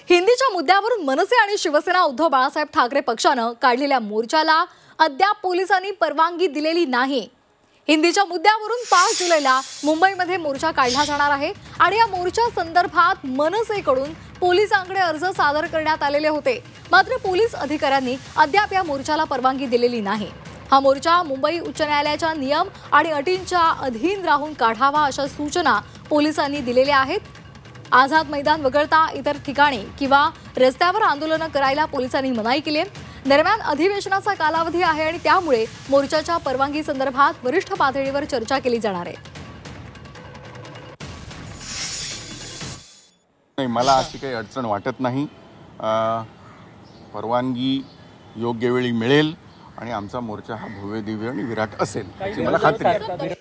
हिंदीच्या मुद्द्यावरून मनसे आणि शिवसेना उद्धव बाळासाहेब ठाकरे पक्षानं काढलेल्या मोर्चाला अद्याप पोलिसांनी परवानगी दिलेली नाही। हिंदीच्या मुद्द्यावरून 5 जुलैला मुंबईमध्ये मोर्चा काढला जाणार आहे आणि या मोर्चा संदर्भात मनसेकडून पोलिसांकडे अर्ज सादर करण्यात आलेले होते। मात्र पोलीस अधिकाऱ्यांनी अद्याप या मोर्चाला परवानगी दिलेली नाही। हा मोर्चा मुंबई उच्च न्यायालयाच्या नियम आणि अटींच्या अधीन राहून काढावा अशा सूचना पोलिसांनी दिलेल्या आहेत। आझाद मैदान वगळता इतर ठिकाणी किंवा रस्त्यावर आंदोलन करायला पोलिसांनी मनाई केली आहे। दरम्यान अधिवेशनाचा कालावधी आहे आणि त्यामुळे मोर्चाच्या परवानगी संदर्भात वरिष्ठ पातळीवर चर्चा केली जाणार आहे। मला अशी काही अडचण वाटत नाही। परवानगी योग्य वेळी मिळेल आणि आमचा मोर्चा हा भव्य दिव्य आणि विराट असेल याची मला खात्री आहे।